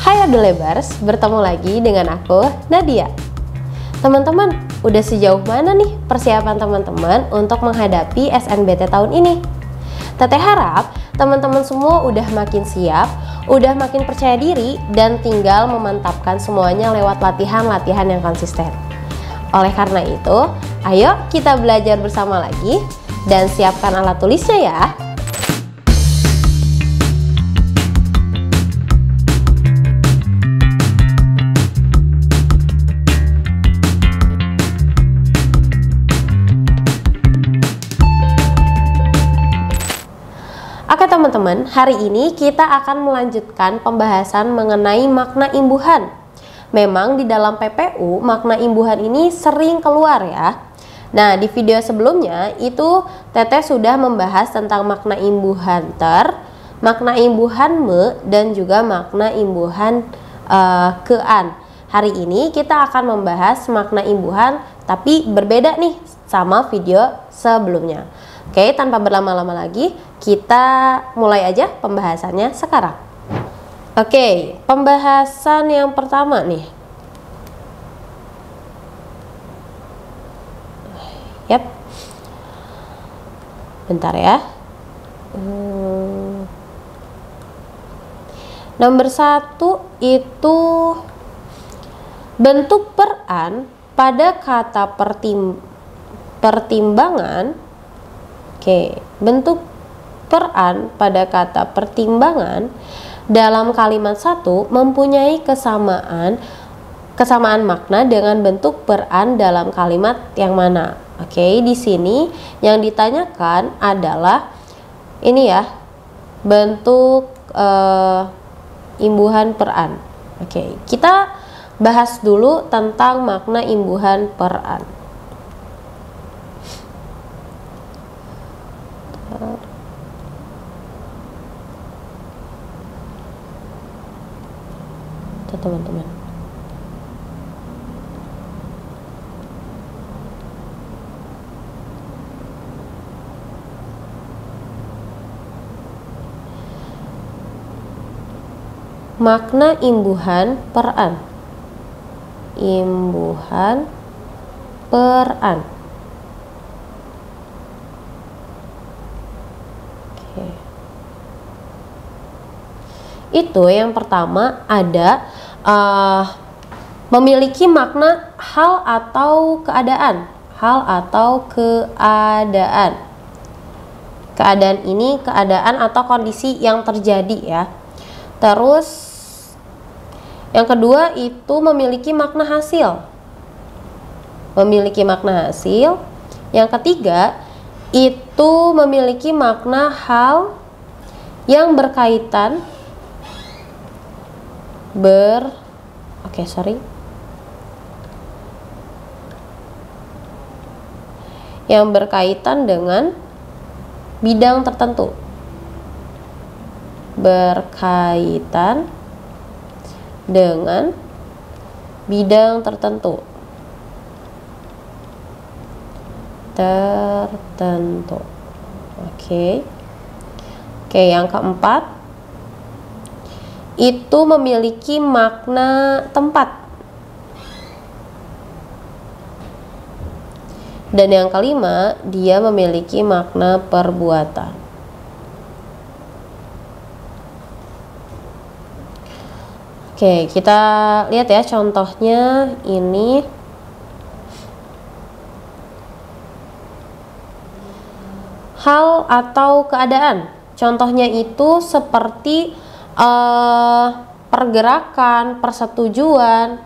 Hai Adulebers, bertemu lagi dengan aku, Nadia. Teman-teman, udah sejauh mana nih persiapan teman-teman untuk menghadapi SNBT tahun ini? Teteh harap teman-teman semua udah makin siap, udah makin percaya diri, dan tinggal memantapkan semuanya lewat latihan-latihan yang konsisten. Oleh karena itu, ayo kita belajar bersama lagi dan siapkan alat tulisnya ya. Oke teman-teman, hari ini kita akan melanjutkan pembahasan mengenai makna imbuhan. Memang di dalam PPU, makna imbuhan ini sering keluar ya. Nah, di video sebelumnya itu Teteh sudah membahas tentang makna imbuhan ter, makna imbuhan me, dan juga makna imbuhan kean. Hari ini kita akan membahas makna imbuhan, tapi berbeda nih sama video sebelumnya. Oke, tanpa berlama-lama lagi, kita mulai aja pembahasannya sekarang. Oke, pembahasan yang pertama nih. Yap. Bentar ya. Nomor 1 itu bentuk peran pada kata pertimbangan. Oke, bentuk peran pada kata pertimbangan dalam kalimat 1 mempunyai kesamaan makna dengan bentuk peran dalam kalimat yang mana. Oke, di sini yang ditanyakan adalah ini ya, bentuk imbuhan peran. Oke, kita bahas dulu tentang makna imbuhan peran. Teman-teman, makna imbuhan peran. Imbuhan peran. Oke. Itu yang pertama ada memiliki makna hal atau keadaan. Hal atau keadaan. Keadaan ini keadaan atau kondisi yang terjadi ya. Terus yang kedua itu memiliki makna hasil. Memiliki makna hasil. Yang ketiga itu memiliki makna hal yang berkaitan yang berkaitan dengan bidang tertentu. Berkaitan dengan bidang tertentu. Oke, yang keempat itu memiliki makna tempat. Dan yang kelima, dia memiliki makna perbuatan. Oke, kita lihat ya contohnya ini. Hal atau keadaan. Contohnya itu seperti pergerakan, persetujuan,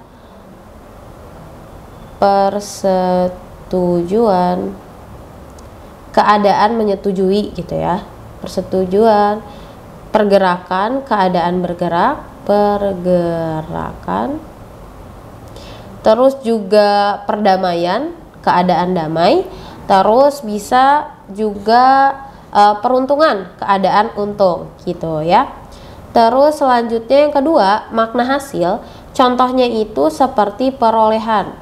keadaan menyetujui gitu ya. Persetujuan, pergerakan, keadaan bergerak, pergerakan. Terus juga perdamaian, keadaan damai. Terus bisa juga peruntungan, keadaan untung gitu ya. Terus selanjutnya yang kedua, makna hasil. Contohnya itu seperti perolehan.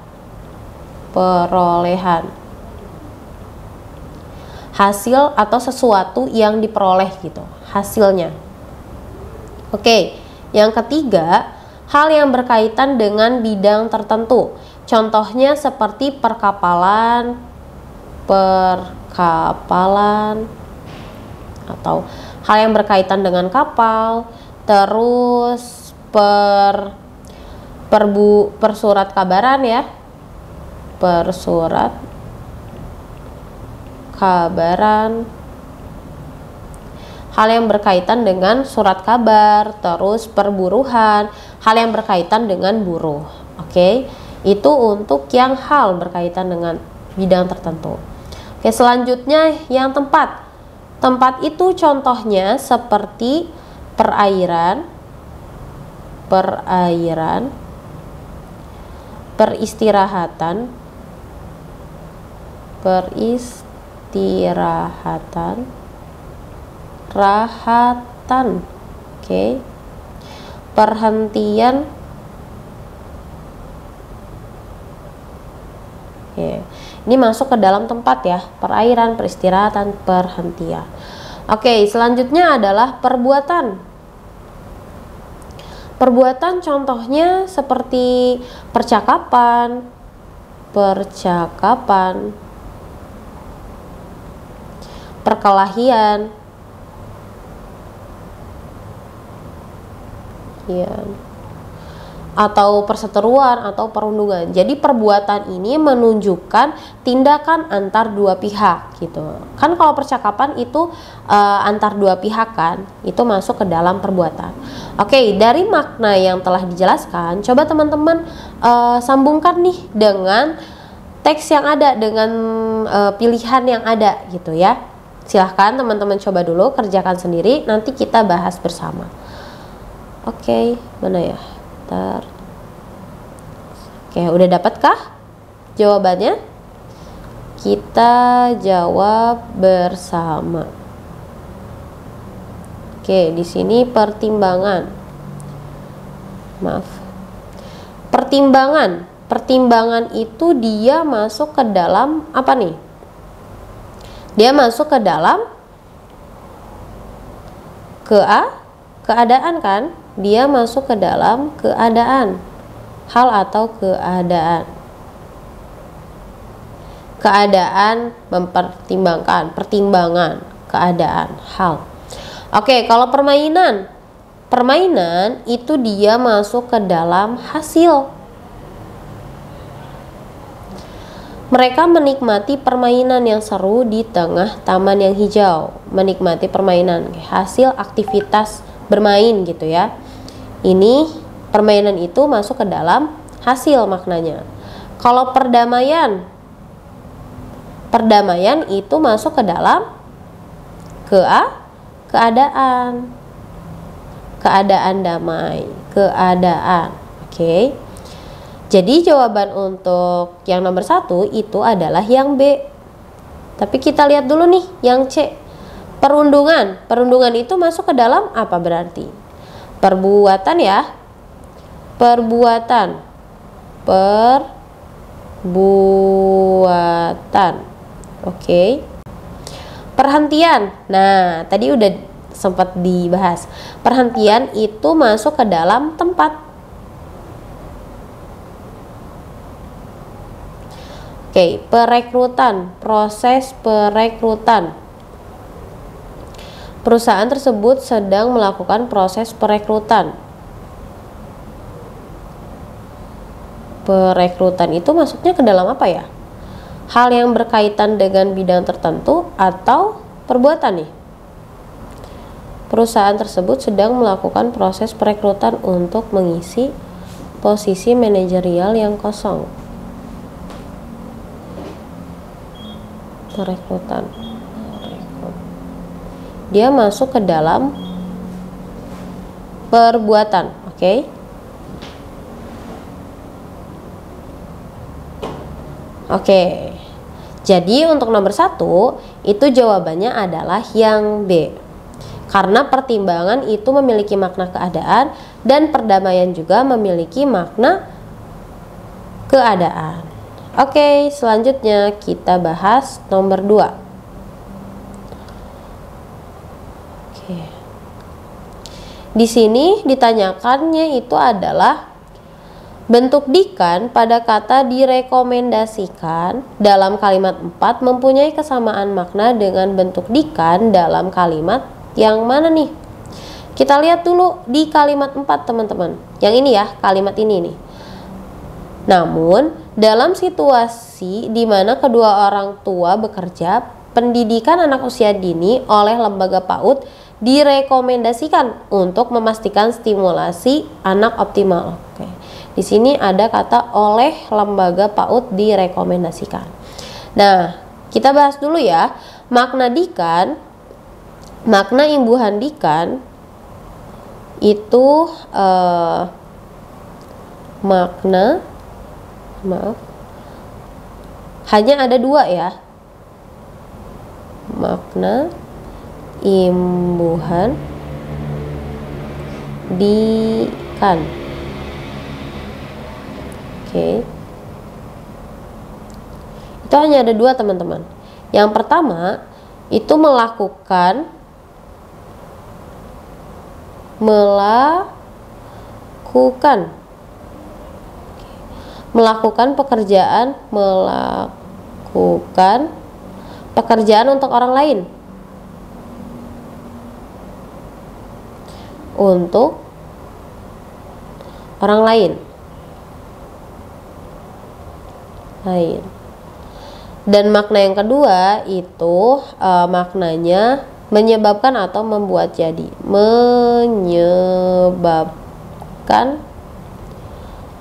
Hasil atau sesuatu yang diperoleh gitu, hasilnya. Oke, yang ketiga hal yang berkaitan dengan bidang tertentu. Contohnya seperti perkapalan, atau hal yang berkaitan dengan kapal, terus persurat kabaran ya, persurat kabaran, hal yang berkaitan dengan surat kabar, terus perburuhan, hal yang berkaitan dengan buruh. Oke, itu untuk yang hal berkaitan dengan bidang tertentu. Oke, selanjutnya yang tempat. Tempat itu contohnya seperti perairan, peristirahatan, rahatan, oke, perhentian, oke. Ini masuk ke dalam tempat ya, perairan, peristirahatan, perhentian. Oke, selanjutnya adalah perbuatan. Perbuatan contohnya seperti percakapan, perkelahian, ya, atau perseteruan atau perundungan. Jadi perbuatan ini menunjukkan tindakan antar dua pihak gitu. Kan kalau percakapan itu antar dua pihak kan, itu masuk ke dalam perbuatan. Oke, dari makna yang telah dijelaskan, coba teman-teman sambungkan nih dengan teks yang ada, dengan pilihan yang ada gitu ya. Silahkan teman-teman coba dulu, kerjakan sendiri, nanti kita bahas bersama. Oke, mana ya? Oke, udah dapatkah jawabannya? Kita jawab bersama. Oke, di sini pertimbangan. Maaf. Pertimbangan itu dia masuk ke dalam apa nih? Dia masuk ke dalam keadaan kan? Dia masuk ke dalam keadaan, hal atau keadaan mempertimbangkan, pertimbangan, keadaan, hal. Oke, kalau permainan itu dia masuk ke dalam hasil. Mereka menikmati permainan yang seru di tengah taman yang hijau. Menikmati permainan, hasil aktivitas bermain gitu ya. Ini permainan itu masuk ke dalam hasil maknanya. Kalau perdamaian itu masuk ke dalam keadaan damai, keadaan. Oke. Jadi jawaban untuk yang nomor 1 itu adalah yang B. Tapi kita lihat dulu nih yang C. Perundungan itu masuk ke dalam apa berarti? Perbuatan ya. Perbuatan. Oke. Perhentian. Nah, tadi udah sempat dibahas. Perhentian itu masuk ke dalam tempat. Oke, perekrutan, proses perekrutan. Perusahaan tersebut sedang melakukan proses perekrutan. Perekrutan itu masuknya ke dalam apa ya? Hal yang berkaitan dengan bidang tertentu atau perbuatan nih? Perusahaan tersebut sedang melakukan proses perekrutan untuk mengisi posisi manajerial yang kosong. Perekrutan. Dia masuk ke dalam perbuatan, oke? Oke. Jadi untuk nomor 1 itu jawabannya adalah yang B. Karena pertimbangan itu memiliki makna keadaan dan perdamaian juga memiliki makna keadaan. Oke, selanjutnya kita bahas nomor 2. Oke. Di sini ditanyakannya itu adalah bentuk dikan pada kata direkomendasikan dalam kalimat 4 mempunyai kesamaan makna dengan bentuk dikan dalam kalimat yang mana nih? Kita lihat dulu di kalimat 4 teman-teman. Yang ini ya, kalimat ini nih. Namun, dalam situasi di mana kedua orang tua bekerja, pendidikan anak usia dini oleh lembaga PAUD direkomendasikan untuk memastikan stimulasi anak optimal. Oke. Di sini ada kata oleh lembaga PAUD direkomendasikan. Nah, kita bahas dulu ya, makna dikan, makna imbuhan dikan itu hanya ada dua ya, makna imbuhan dikan. Oke. Itu hanya ada dua teman-teman. Yang pertama itu melakukan pekerjaan untuk orang lain. Untuk orang lain. Dan makna yang kedua itu maknanya menyebabkan atau membuat jadi. Menyebabkan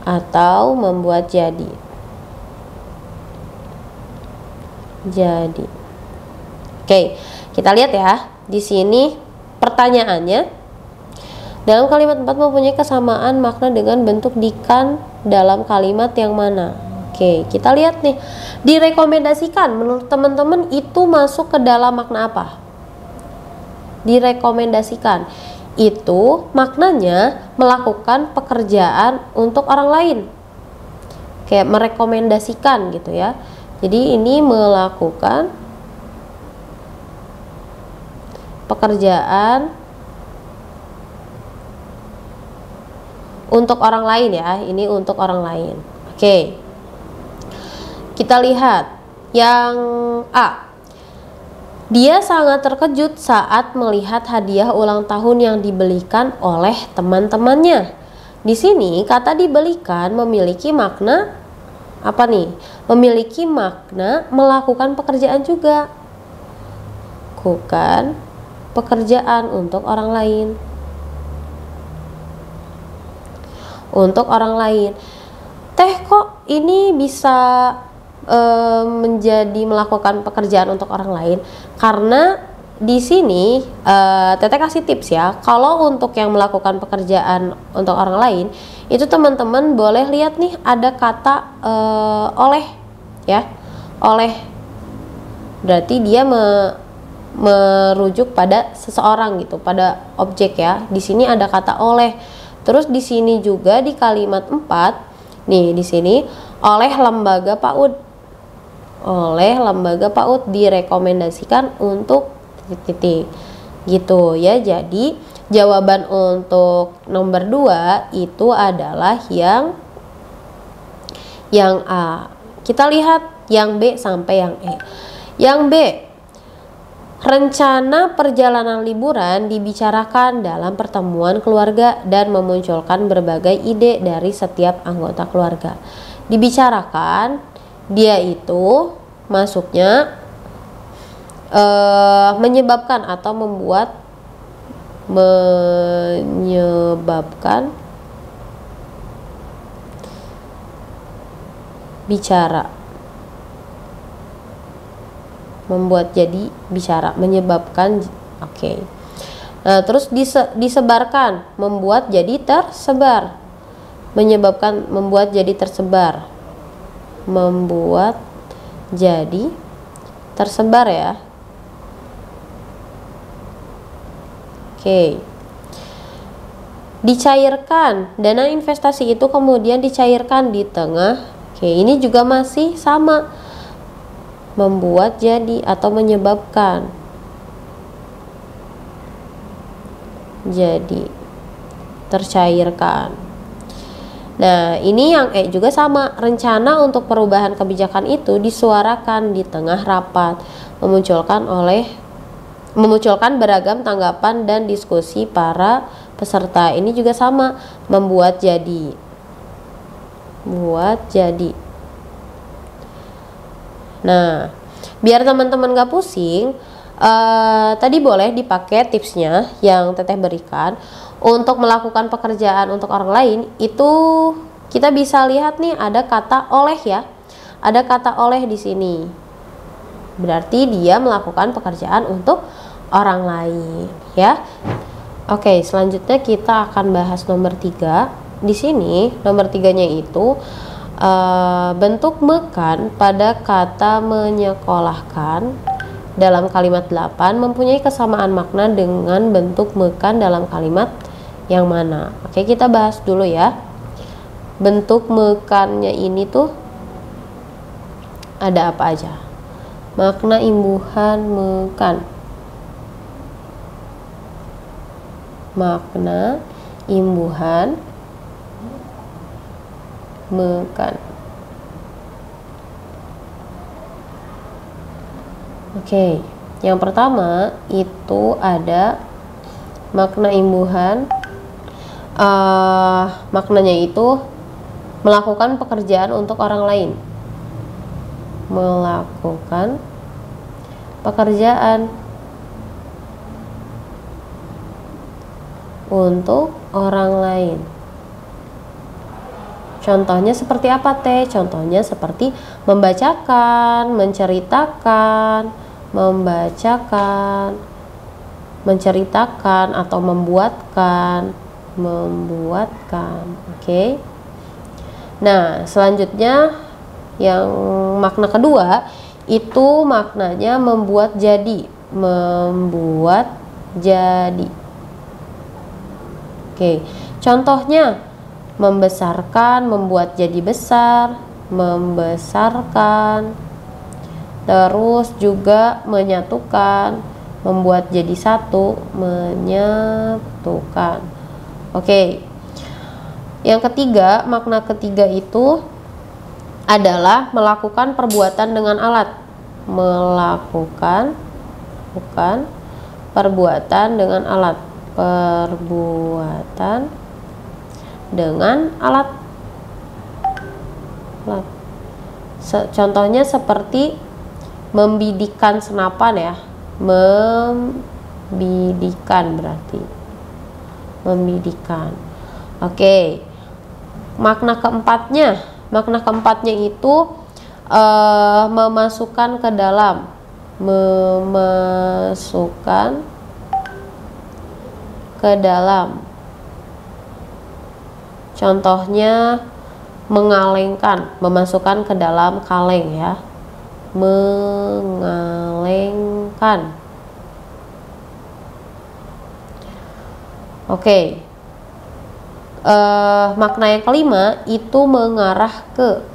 atau membuat jadi. Oke, kita lihat ya. Di sini pertanyaannya, dalam kalimat 4 mempunyai kesamaan makna dengan bentuk dikan dalam kalimat yang mana? Oke, kita lihat nih. Direkomendasikan menurut teman-teman itu masuk ke dalam makna apa? Direkomendasikan itu maknanya melakukan pekerjaan untuk orang lain, kayak merekomendasikan gitu ya. Jadi ini melakukan pekerjaan untuk orang lain ya, ini untuk orang lain. Oke, kita lihat yang A. Dia sangat terkejut saat melihat hadiah ulang tahun yang dibelikan oleh teman-temannya. Di sini kata dibelikan memiliki makna apa nih? Memiliki makna melakukan pekerjaan juga. Lakukan pekerjaan untuk orang lain. Untuk orang lain. Teh kok ini bisa menjadi melakukan pekerjaan untuk orang lain? Karena di sini Teteh kasih tips ya, kalau untuk yang melakukan pekerjaan untuk orang lain itu teman-teman boleh lihat nih ada kata oleh ya, oleh berarti dia merujuk pada seseorang gitu, pada objek ya. Di sini ada kata oleh. Terus di sini juga di kalimat 4 nih, di sini oleh lembaga PAUD. Oleh lembaga PAUD direkomendasikan untuk titik gitu ya. Jadi jawaban untuk nomor 2 itu adalah yang A. Kita lihat yang B sampai yang E. Yang B, rencana perjalanan liburan dibicarakan dalam pertemuan keluarga dan memunculkan berbagai ide dari setiap anggota keluarga. Dibicarakan, dia itu masuknya menyebabkan atau menyebabkan bicara, membuat jadi bicara, menyebabkan. Oke. Nah, terus disebarkan, membuat jadi tersebar, menyebabkan, membuat jadi tersebar, membuat jadi tersebar ya. Oke. Dicairkan, dana investasi itu kemudian dicairkan di tengah. Oke, ini juga masih sama, membuat jadi atau menyebabkan jadi. tercairkan. Nah, ini yang juga sama, rencana untuk perubahan kebijakan itu disuarakan di tengah rapat, memunculkan beragam tanggapan dan diskusi para peserta. Ini juga sama, membuat jadi. Nah, biar teman-teman gak pusing, tadi boleh dipakai tipsnya yang Teteh berikan. Untuk melakukan pekerjaan untuk orang lain itu kita bisa lihat nih, ada kata oleh ya. Ada kata oleh di sini. Berarti dia melakukan pekerjaan untuk orang lain ya. Oke, selanjutnya kita akan bahas nomor 3. Di sini nomor 3-nya itu bentuk mekan pada kata menyekolahkan dalam kalimat 8 mempunyai kesamaan makna dengan bentuk mekan dalam kalimat yang mana. Oke, kita bahas dulu ya. Bentuk mekannya ini tuh ada apa aja? Makna imbuhan mekan. Makna imbuhan mekan. Oke, yang pertama itu ada makna imbuhan. Maknanya itu melakukan pekerjaan untuk orang lain. Melakukan pekerjaan untuk orang lain. Contohnya seperti apa Teh? Contohnya seperti membacakan, menceritakan, menceritakan atau membuatkan. Oke. Nah, selanjutnya yang makna kedua itu maknanya membuat jadi. Oke. Contohnya membesarkan, membuat jadi besar, membesarkan. Terus juga menyatukan, membuat jadi satu, menyatukan. Oke. Yang ketiga, makna ketiga itu adalah melakukan perbuatan dengan alat. Melakukan perbuatan dengan alat. Perbuatan dengan alat. Contohnya seperti membidikan senapan ya. Membidikan berarti membidikan. Oke. Makna keempatnya itu memasukkan ke dalam. Memasukkan ke dalam. Contohnya mengalengkan, memasukkan ke dalam kaleng ya. Mengalengkan. Oke. Makna yang kelima itu mengarah ke.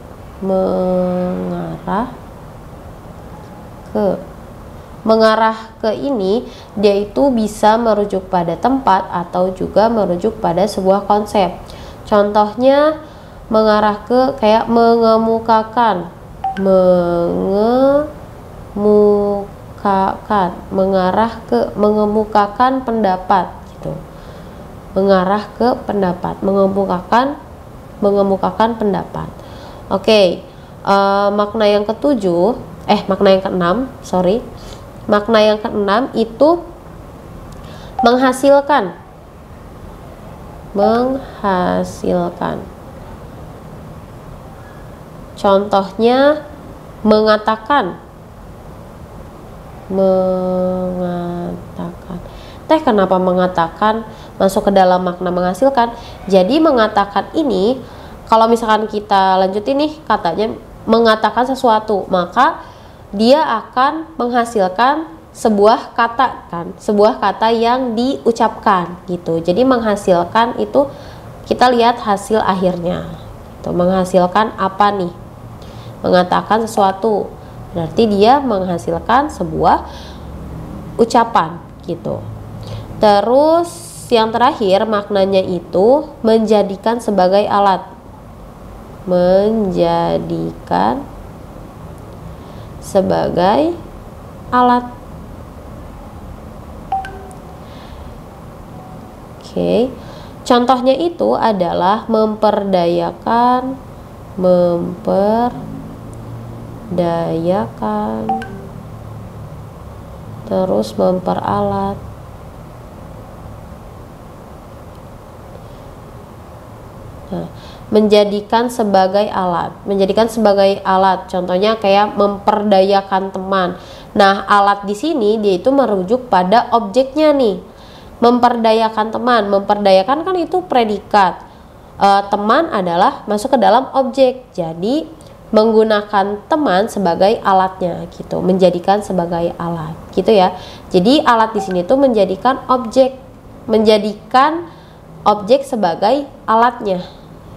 Mengarah ke ini dia itu bisa merujuk pada tempat atau juga merujuk pada sebuah konsep. Contohnya mengarah ke kayak mengemukakan. Mengarah ke mengemukakan pendapat gitu. Mengarah ke pendapat, mengemukakan pendapat. Oke. Makna yang keenam, makna yang keenam itu menghasilkan. Contohnya mengatakan. Teh, kenapa mengatakan masuk ke dalam makna menghasilkan? Jadi mengatakan ini, kalau misalkan kita lanjutin nih katanya mengatakan sesuatu, maka dia akan menghasilkan sebuah kata kan, sebuah kata yang diucapkan gitu. Jadi menghasilkan itu kita lihat hasil akhirnya. Gitu. Menghasilkan apa nih? Mengatakan sesuatu. Berarti dia menghasilkan sebuah ucapan gitu. Terus yang terakhir maknanya itu menjadikan sebagai alat. Menjadikan sebagai alat. Oke. Contohnya itu adalah memperdayakan, terus memperalat. Nah, menjadikan sebagai alat, contohnya kayak memperdayakan teman. Nah, alat di sini dia itu merujuk pada objeknya nih. Memperdayakan teman, memperdayakan kan itu predikat, teman adalah masuk ke dalam objek, jadi menggunakan teman sebagai alatnya gitu, menjadikan sebagai alat gitu ya. Jadi alat di sini tuh menjadikan objek sebagai alatnya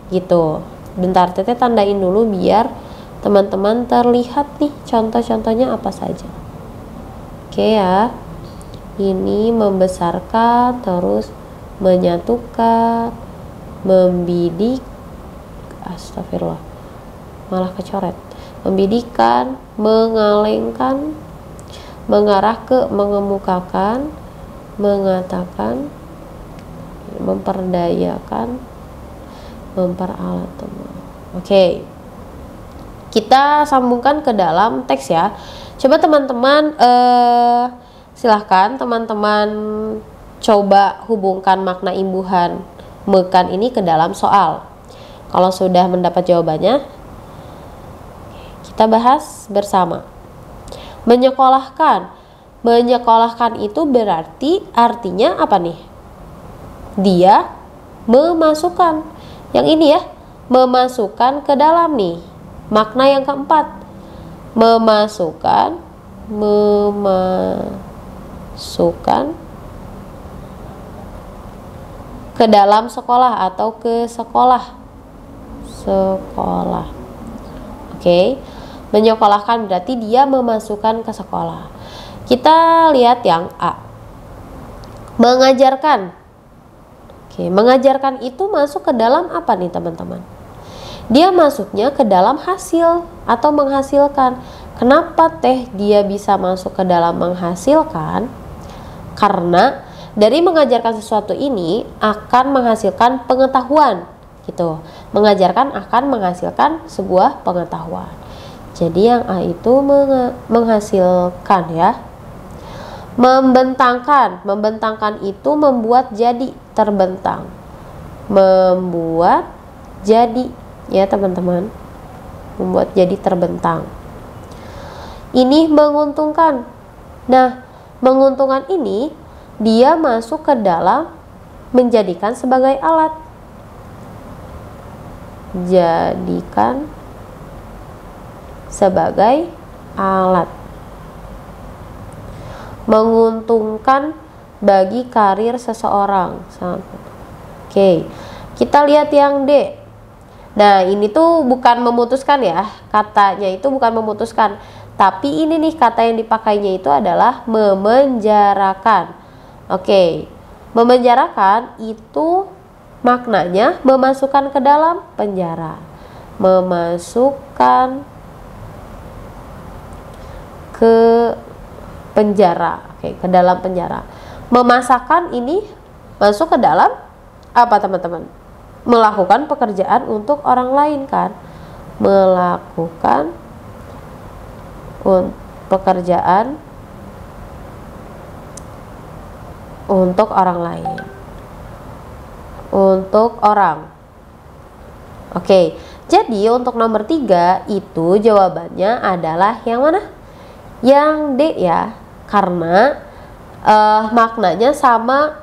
gitu. Bentar, Teteh tandain dulu biar teman-teman terlihat nih contoh-contohnya apa saja. Oke ya. Ini membesarkan, terus menyatukan, membidik, astagfirullah, malah kecoret. Membidikan, mengalengkan, mengarah ke, mengemukakan, mengatakan, memperdayakan, memperalat teman. Oke, kita sambungkan ke dalam teks ya. Coba teman-teman silahkan teman-teman coba hubungkan makna imbuhan mekan ini ke dalam soal. Kalau sudah mendapat jawabannya, kita bahas bersama. Menyekolahkan itu berarti artinya apa nih? Dia memasukkan, yang ini ya, memasukkan ke dalam nih. Makna yang keempat, memasukkan ke dalam sekolah atau ke sekolah. Oke. Menyekolahkan berarti dia memasukkan ke sekolah. Kita lihat yang A. Mengajarkan. Oke, mengajarkan itu masuk ke dalam apa nih teman-teman? Dia masuknya ke dalam hasil atau menghasilkan. Kenapa Teh dia bisa masuk ke dalam menghasilkan? Karena dari mengajarkan sesuatu ini akan menghasilkan pengetahuan gitu. Mengajarkan akan menghasilkan sebuah pengetahuan. Jadi yang A itu menghasilkan ya. Membentangkan itu membuat jadi terbentang. Membuat jadi ya teman-teman. Membuat jadi terbentang. Ini menguntungkan. Nah, menguntungkan ini dia masuk ke dalam menjadikan sebagai alat. Jadikan sebagai alat. Menguntungkan bagi karir seseorang. Oke, kita lihat yang D. Nah, ini tuh bukan memutuskan ya. Katanya itu bukan memutuskan. Tapi ini nih kata yang dipakainya itu adalah memenjarakan. Oke, memenjarakan itu maknanya memasukkan ke dalam penjara. Memasukkan ke penjara. Oke, ke dalam penjara. Memasakkan ini masuk ke dalam apa teman-teman? Melakukan pekerjaan untuk orang lain kan? Melakukan pekerjaan untuk orang lain. Untuk orang. Oke, jadi untuk nomor 3 itu jawabannya adalah yang mana? Yang D ya, karena maknanya sama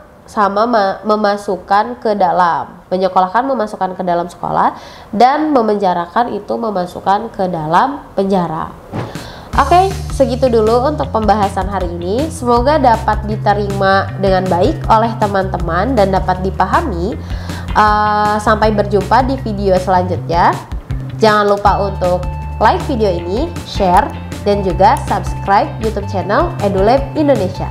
memasukkan ke dalam. Menyekolahkan memasukkan ke dalam sekolah, dan memenjarakan itu memasukkan ke dalam penjara. Oke, segitu dulu untuk pembahasan hari ini. Semoga dapat diterima dengan baik oleh teman-teman dan dapat dipahami. Sampai berjumpa di video selanjutnya. Jangan lupa untuk like video ini, share, dan juga subscribe YouTube channel EduLab Indonesia.